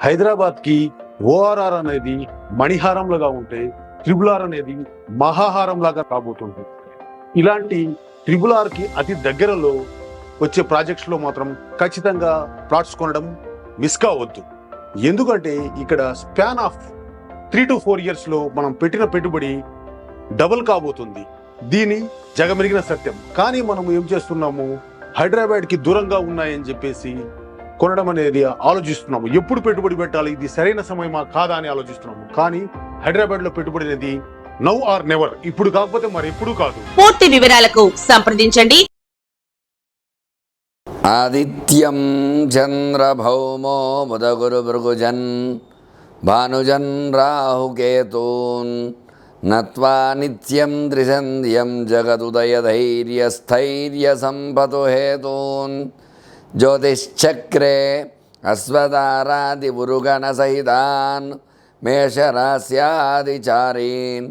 హైదరాబాద్కి ఓఆర్ఆర్ అనేది మణిహారంలాగా ఉంటే ట్రిపుల్ ఆర్ అనేది మహాహారం లాగా కాబోతుంది. ఇలాంటి ట్రిపుల్ ఆర్కి అతి దగ్గరలో వచ్చే ప్రాజెక్ట్స్ లో మాత్రం ఖచ్చితంగా ప్లాట్స్ కొనడం మిస్ కావద్దు. ఎందుకంటే ఇక్కడ స్పాన్ ఆఫ్ 3 to 4 years లో మనం పెట్టిన పెట్టుబడి డబుల్ కాబోతుంది. దీని జగమెరిగిన సత్యం. కానీ మనం ఏం చేస్తున్నాము, హైదరాబాద్కి దూరంగా ఉన్నాయని చెప్పేసి కొనడం అనేది ఆలోచిస్తున్నాము. ఎప్పుడు పెట్టుబడి పెట్టాలి, ఇది సరైన సమయమా కాదా అని ఆలోచిస్తున్నాము. కానీ హైదరాబాద్లో పెట్టుబడి అనేది నౌ ఆర్ నెవర్, ఇప్పుడు కాకపోతే మరి ఎప్పుడు కాదు. పూర్తి వివరాలకు సంప్రదించండి. ఆదిత్యం చంద్రభౌమో బుధగురు భృగుజన్ భానుజన్ రాహుకేతూన్ నత్వా నిత్యం త్రిసంధ్యం జగదుదయధైర్యస్థైర్య సంపతు హేతూన్ జ్యోతిశ్చక్రే అశ్వతారాది ఉరుగణ సహితాన్ మేషరాస్యాదిచారీన్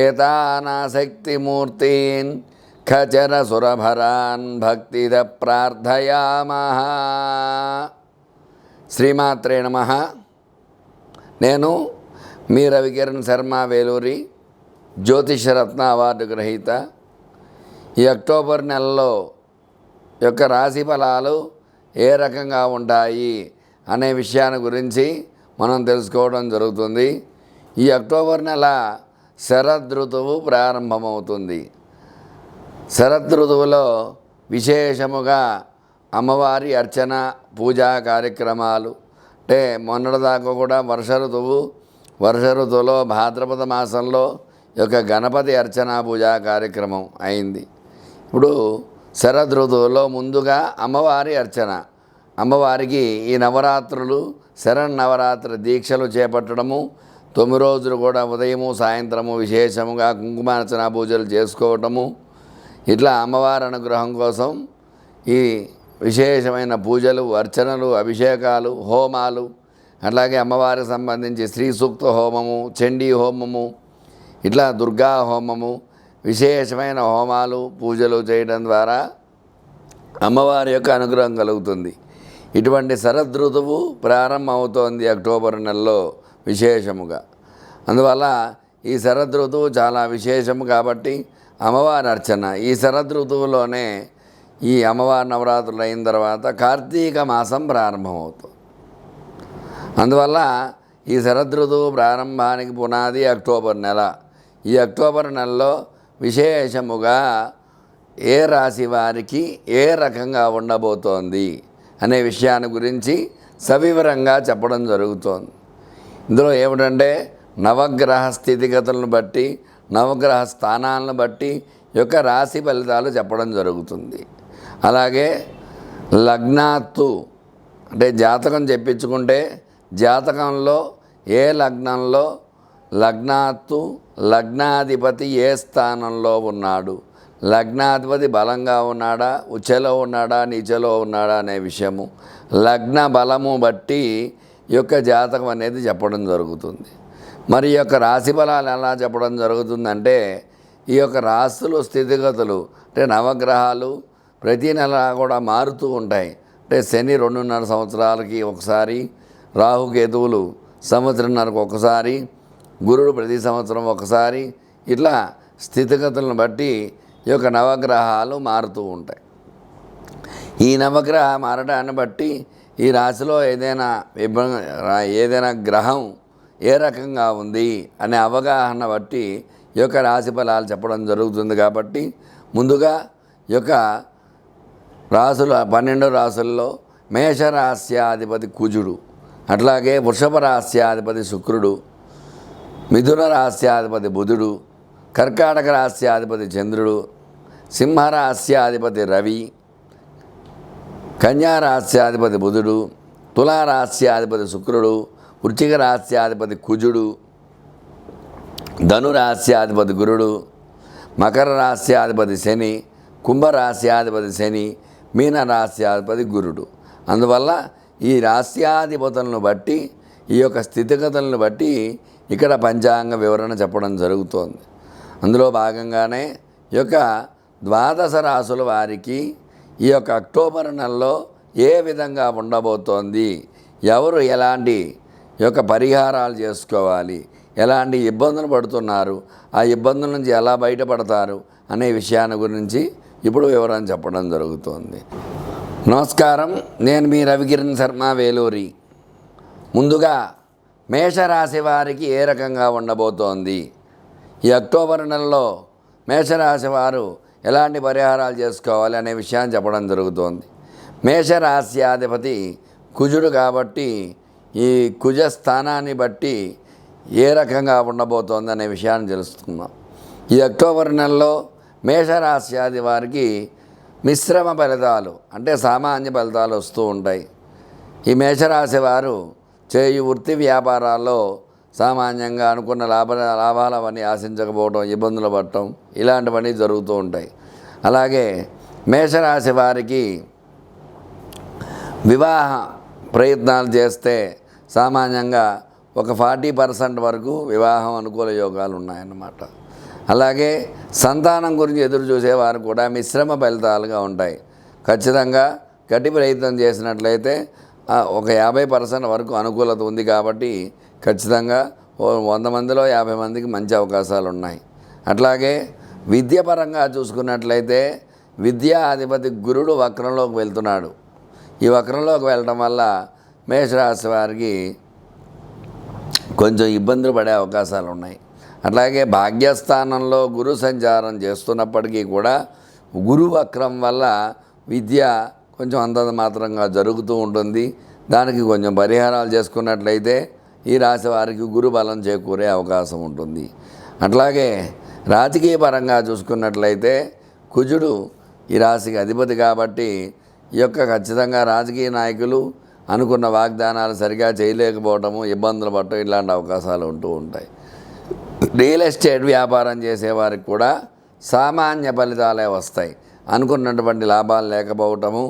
ఏతానాశక్తిమూర్తీన్ ఖచర సురభరాన్ భక్తిద ప్రార్థయామః. శ్రీమాత్రే నమః. నేను మీ రవికిరణ్ శర్మ వేలూరి, జ్యోతిషరత్న అవార్డు గ్రహీత. ఈ అక్టోబర్ నెలలో యొక్క రాశి ఫలాలు ఏ రకంగా ఉంటాయి అనే విషయాన్ని గురించి మనం తెలుసుకోవడం జరుగుతుంది. ఈ అక్టోబర్ నెల శరదృతువు ప్రారంభమవుతుంది. శరదృతువులో విశేషముగా అమ్మవారి అర్చన పూజా కార్యక్రమాలు, అంటే మొన్నటిదాకా కూడా వర్ష ఋతువులో భాద్రపద మాసంలో యొక్క గణపతి అర్చన పూజా కార్యక్రమం అయింది. ఇప్పుడు శరదృతువులో ముందుగా అమ్మవారి అర్చన, అమ్మవారికి ఈ నవరాత్రులు శరన్నవరాత్రి దీక్షలు చేపట్టడము, 9 రోజులు కూడా ఉదయము సాయంత్రము విశేషముగా కుంకుమార్చన పూజలు చేసుకోవటము, ఇట్లా అమ్మవారి అనుగ్రహం కోసం ఈ విశేషమైన పూజలు, అర్చనలు, అభిషేకాలు, హోమాలు, అట్లాగే అమ్మవారికి సంబంధించి శ్రీ సూక్త హోమము, చండీ హోమము, ఇట్లా దుర్గా హోమము, విశేషమైన హోమాలు పూజలు చేయడం ద్వారా అమ్మవారి యొక్క అనుగ్రహం కలుగుతుంది. ఇటువంటి శరదృతువు ప్రారంభమవుతోంది అక్టోబర్ నెలలో విశేషముగా. అందువల్ల ఈ శరదృతువు చాలా విశేషము కాబట్టి అమ్మవారి అర్చన ఈ శరదృతువులోనే ఈ అమ్మవారి నవరాత్రులు అయిన తర్వాత కార్తీక మాసం ప్రారంభమవుతుంది. అందువల్ల ఈ శరదృతువు ప్రారంభానికి పునాది అక్టోబర్ నెల. ఈ అక్టోబర్ నెలలో విశేషముగా ఏ రాశి వారికి ఏ రకంగా ఉండబోతోంది అనే విషయాన్ని గురించి సవివరంగా చెప్పడం జరుగుతోంది. ఇందులో ఏమిటంటే నవగ్రహ స్థితిగతులను బట్టి, నవగ్రహ స్థానాలను బట్టి యొక్క రాశి ఫలితాలు చెప్పడం జరుగుతుంది. అలాగే లగ్నాత్తు అంటే జాతకం చెప్పించుకుంటే జాతకంలో ఏ లగ్నంలో లగ్నాత్తు లగ్నాధిపతి ఏ స్థానంలో ఉన్నాడు, లగ్నాధిపతి బలంగా ఉన్నాడా, ఉచ్చలో ఉన్నాడా, నీచలో ఉన్నాడా అనే విషయము లగ్న బలము బట్టి ఈ యొక్క జాతకం అనేది చెప్పడం జరుగుతుంది. మరి ఈ యొక్క రాశి ఫలాలు ఎలా చెప్పడం జరుగుతుందంటే ఈ యొక్క రాశులు స్థితిగతులు అంటే నవగ్రహాలు ప్రతి నెల కూడా మారుతూ ఉంటాయి. అంటే శని 2.5 సంవత్సరాలకి ఒకసారి, రాహుకేతువులు సంవత్సరంన్నరకు ఒకసారి, గురుడు ప్రతి సంవత్సరం ఒకసారి, ఇట్లా స్థితిగతులను బట్టి ఈ యొక్క నవగ్రహాలు మారుతూ ఉంటాయి. ఈ నవగ్రహ మారడాన్ని బట్టి ఈ రాశిలో ఏదైనా గ్రహం ఏ రకంగా ఉంది అనే అవగాహన బట్టి ఈ యొక్క రాశి ఫలాలు చెప్పడం జరుగుతుంది. కాబట్టి ముందుగా ఈ యొక్క రాశులు 12 రాశుల్లో మేషరాశ్యాధిపతి కుజుడు, అట్లాగే వృషభ రాశ్యాధిపతి శుక్రుడు, మిథున రాశ్యాధిపతి బుధుడు, కర్కాటక రాశ్యాధిపతి చంద్రుడు, సింహరాశ్యాధిపతి రవి, కన్యా రాశ్యాధిపతి బుధుడు, తులారాశ్యాధిపతి శుక్రుడు, వృశ్చిక రాశ్యాధిపతి కుజుడు, ధనురాశ్యాధిపతి గురుడు, మకర రాశ్యాధిపతి శని, కుంభరాశ్యాధిపతి శని, మీనరాశ్యాధిపతి గురుడు. అందువల్ల ఈ రాశ్యాధిపతులను బట్టి ఈ యొక్క స్థితిగతులను బట్టి ఇక్కడ పంచాంగ వివరణ చెప్పడం జరుగుతోంది. అందులో భాగంగానే ఈ యొక్క 12 రాశుల వారికి ఈ యొక్క అక్టోబర్ నెలలో ఏ విధంగా ఉండబోతోంది, ఎవరు ఎలాంటి ఈ యొక్క పరిహారాలు చేసుకోవాలి, ఎలాంటి ఇబ్బందులు పడుతున్నారు, ఆ ఇబ్బందుల నుంచి ఎలా బయటపడతారు అనే విషయాన్ని గురించి ఇప్పుడు వివరం చెప్పడం జరుగుతుంది. నమస్కారం, నేను మీ రవికిరణ్ శర్మ, వేలూరి. ముందుగా మేషరాశి వారికి ఏ రకంగా ఉండబోతోంది, ఈ అక్టోబర్ నెలలో మేషరాశి వారు ఎలాంటి పరిహారాలు చేసుకోవాలి అనే విషయాన్ని చెప్పడం జరుగుతోంది. మేషరాశ్యాధిపతి కుజుడు కాబట్టి ఈ కుజ స్థానాన్ని బట్టి ఏ రకంగా ఉండబోతోంది అనే విషయాన్ని తెలుసుకుందాం. ఈ అక్టోబర్ నెలలో మేషరాశ్యాది వారికి మిశ్రమ ఫలితాలు, అంటే సామాన్య ఫలితాలు వస్తూ ఉంటాయి. ఈ మేషరాశి వారు చేయు వృత్తి వ్యాపారాల్లో సామాన్యంగా అనుకున్న లాభాలవన్నీ ఆశించకపోవడం, ఇబ్బందులు పడటం ఇలాంటివన్నీ జరుగుతూ ఉంటాయి. అలాగే మేషరాశి వారికి వివాహ ప్రయత్నాలు చేస్తే సామాన్యంగా ఒక 40% వరకు వివాహం అనుకూల యోగాలు ఉన్నాయన్నమాట. అలాగే సంతానం గురించి ఎదురు చూసేవారు కూడా మిశ్రమ ఫలితాలుగా ఉంటాయి. ఖచ్చితంగా గట్టి ప్రయత్నం చేసినట్లయితే ఒక 50% వరకు అనుకూలత ఉంది కాబట్టి ఖచ్చితంగా 100 మందిలో 50 మందికి మంచి అవకాశాలు ఉన్నాయి. అట్లాగే విద్యాపరంగా చూసుకున్నట్లయితే విద్యా అధిపతి గురుడు వక్రంలోకి వెళ్తున్నాడు. ఈ వక్రంలోకి వెళ్ళడం వల్ల మేషరాశి వారికి కొంచెం ఇబ్బందులు పడే అవకాశాలు ఉన్నాయి. అట్లాగే భాగ్యస్థానంలో గురు సంచారం చేస్తున్నప్పటికీ కూడా గురు వక్రం వల్ల విద్య కొంచెం అంతంత మాత్రంగా జరుగుతూ ఉంటుంది. దానికి కొంచెం పరిహారాలు చేసుకున్నట్లయితే ఈ రాశి వారికి గురు బలం చేకూరే అవకాశం ఉంటుంది. అట్లాగే రాజకీయ పరంగా చూసుకున్నట్లయితే కుజుడు ఈ రాశికి అధిపతి కాబట్టి ఈ యొక్క ఖచ్చితంగా రాజకీయ నాయకులు అనుకున్న వాగ్దానాలు సరిగా చేయలేకపోవటము, ఇబ్బందులు పడటం ఇలాంటి అవకాశాలు ఉంటూ ఉంటాయి. రియల్ ఎస్టేట్ వ్యాపారం చేసేవారికి కూడా సామాన్య ఫలితాలే వస్తాయి. అనుకున్నటువంటి లాభాలు లేకపోవటము,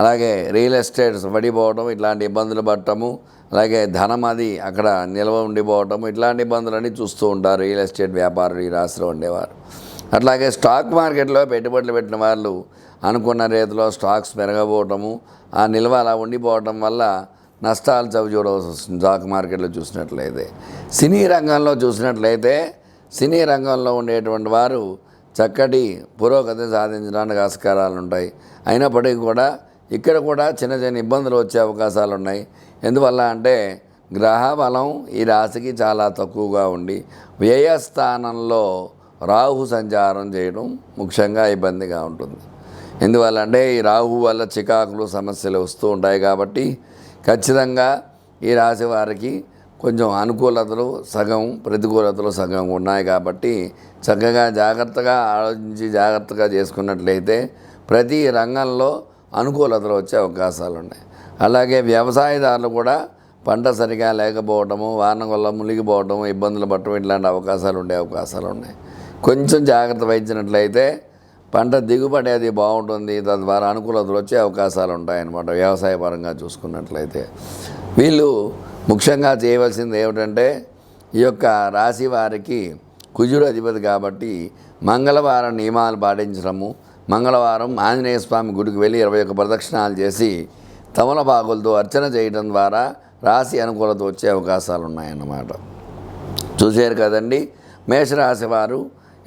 అలాగే రియల్ ఎస్టేట్స్ పడిపోవటం, ఇట్లాంటి ఇబ్బందులు పడటము, అలాగే ధనం అది అక్కడ నిల్వ ఉండిపోవటము, ఇట్లాంటి ఇబ్బందులన్నీ చూస్తూ ఉంటారు రియల్ ఎస్టేట్ వ్యాపారులు ఈ రాశిలో ఉండేవారు. అట్లాగే స్టాక్ మార్కెట్లో పెట్టుబడులు పెట్టిన వాళ్ళు అనుకున్న రీతిలో స్టాక్స్ పెరగబోవటము, ఆ నిల్వ అలా ఉండిపోవటం వల్ల నష్టాలు చవి చూడవలసి వస్తుంది. స్టాక్ మార్కెట్లో చూసినట్లయితే సినీ రంగంలో చూసినట్లయితే సినీ రంగంలో ఉండేటువంటి వారు చక్కటి పురోగతి సాధించడానికి ఆస్కారాలు ఉంటాయి. అయినప్పటికీ కూడా ఇక్కడ కూడా చిన్న చిన్న ఇబ్బందులు వచ్చే అవకాశాలు ఉన్నాయి. ఎందువల్ల అంటే గ్రహ బలం ఈ రాశికి చాలా తక్కువగా ఉండి వ్యయస్థానంలో రాహు సంచారం చేయడం ముఖ్యంగా ఇబ్బందిగా ఉంటుంది. ఎందువల్ల అంటే ఈ రాహు వల్ల చికాకులు సమస్యలు వస్తూ ఉంటాయి కాబట్టి ఖచ్చితంగా ఈ రాశి వారికి కొంచెం అనుకూలతలు సగం, ప్రతికూలతలు సగం ఉన్నాయి కాబట్టి చక్కగా జాగ్రత్తగా ఆలోచించి జాగ్రత్తగా చేసుకున్నట్లయితే ప్రతి రంగంలో అనుకూలతలు వచ్చే అవకాశాలు ఉన్నాయి. అలాగే వ్యవసాయదారులు కూడా పంట సరిగా లేకపోవటము, వాన వల్ల మునిగిపోవటము, ఇబ్బందులు పడటం ఇట్లాంటి అవకాశాలు ఉండే అవకాశాలు ఉన్నాయి. కొంచెం జాగ్రత్త వహించినట్లయితే పంట దిగుబడి అది బాగుంటుంది, తద్వారా అనుకూలతలు వచ్చే అవకాశాలు ఉంటాయన్నమాట. వ్యవసాయ పరంగా చూసుకున్నట్లయితే వీళ్ళు ముఖ్యంగా చేయవలసింది ఏమిటంటే ఈ యొక్క రాశి వారికి కుజుడు అధిపతి కాబట్టి మంగళవారం నియమాలు పాటించడము, మంగళవారం ఆంజనేయ స్వామి గుడికి వెళ్ళి 21 ప్రదక్షిణాలు చేసి తమలపాకులతో అర్చన చేయడం ద్వారా రాశి అనుకూలత వచ్చే అవకాశాలు ఉన్నాయన్నమాట. చూశారు కదండి, మేషరాశి వారు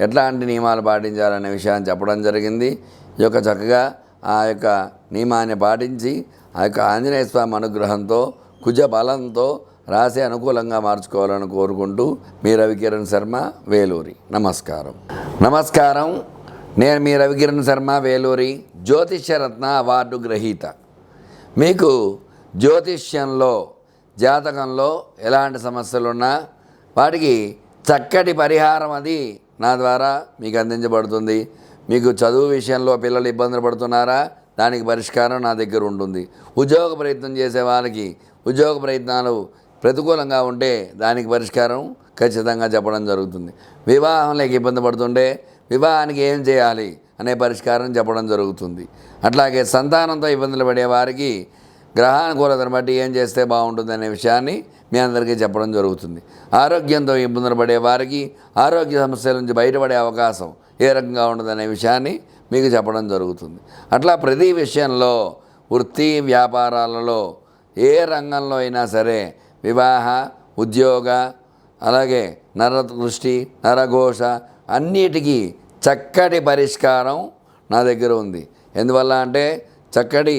ఎట్లాంటి నియమాలు పాటించాలనే విషయాన్ని చెప్పడం జరిగింది. ఈ యొక్క చక్కగా ఆ యొక్క నియమాన్ని పాటించి ఆ యొక్క ఆంజనేయ స్వామి అనుగ్రహంతో కుజ బలంతో రాశి అనుకూలంగా మార్చుకోవాలని కోరుకుంటూ మీ రవికిరణ్ శర్మ, వేలూరి. నమస్కారం, నేను మీ రవికిరణ్ శర్మ, వేలూరి, జ్యోతిష్యరత్న అవార్డు గ్రహీత. మీకు జ్యోతిష్యంలో జాతకంలో ఎలాంటి సమస్యలున్నా వాటికి చక్కటి పరిహారం అది నా ద్వారా మీకు అందించబడుతుంది. మీకు చదువు విషయంలో పిల్లలు ఇబ్బందులు పడుతున్నారా, దానికి పరిష్కారం నా దగ్గర ఉంటుంది. ఉద్యోగ ప్రయత్నం చేసే వాళ్ళకి ఉద్యోగ ప్రయత్నాలు ప్రతికూలంగా ఉంటే దానికి పరిష్కారం ఖచ్చితంగా చెప్పడం జరుగుతుంది. వివాహంలోకి ఇబ్బంది పడుతుంటే వివాహానికి ఏం చేయాలి అనే పరిష్కారం చెప్పడం జరుగుతుంది. అట్లాగే సంతానంతో ఇబ్బందులు పడే వారికి గ్రహానుకూలతను బట్టి ఏం చేస్తే బాగుంటుంది అనే విషయాన్ని మీ అందరికీ చెప్పడం జరుగుతుంది. ఆరోగ్యంతో ఇబ్బందులు పడే వారికి ఆరోగ్య సమస్యల నుంచి బయటపడే అవకాశం ఏ రకంగా ఉండదనే విషయాన్ని మీకు చెప్పడం జరుగుతుంది. అట్లా ప్రతి విషయంలో వృత్తి వ్యాపారాలలో ఏ రంగంలో అయినా సరే వివాహ, ఉద్యోగ, అలాగే నరదృష్టి, నరఘోష అన్నిటికీ చక్కటి పరిష్కారం నా దగ్గర ఉంది. ఎందువల్ల అంటే చక్కటి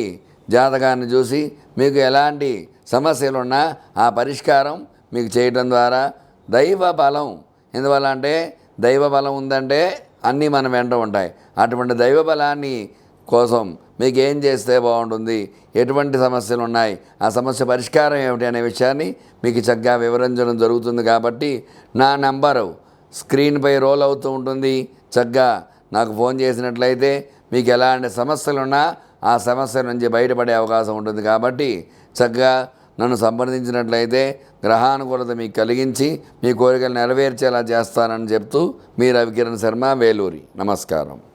జాతకాన్ని చూసి మీకు ఎలాంటి సమస్యలున్నా ఆ పరిష్కారం మీకు చేయడం ద్వారా దైవ బలం, ఎందువల్ల అంటే దైవ బలం ఉందంటే అన్నీ మన వెంట ఉంటాయి. అటువంటి దైవ బలాన్ని కోసం మీకు ఏం చేస్తే బాగుంటుంది, ఎటువంటి సమస్యలు ఉన్నాయి, ఆ సమస్య పరిష్కారం ఏమిటి అనే విషయాన్ని మీకు చక్కగా వివరించడం జరుగుతుంది. కాబట్టి నా నంబరు స్క్రీన్పై రోల్ అవుతూ ఉంటుంది. చక్కగా నాకు ఫోన్ చేసినట్లయితే మీకు ఎలాంటి సమస్యలున్నా ఆ సమస్య నుంచి బయటపడే అవకాశం ఉంటుంది. కాబట్టి చక్కగా నన్ను సంప్రదించినట్లయితే గ్రహానుకూలత మీకు కలిగించి మీ కోరికలు నెరవేర్చేలా చేస్తానని చెప్తూ మీ రవికిరణ్ శర్మ, వేలూరి. నమస్కారం.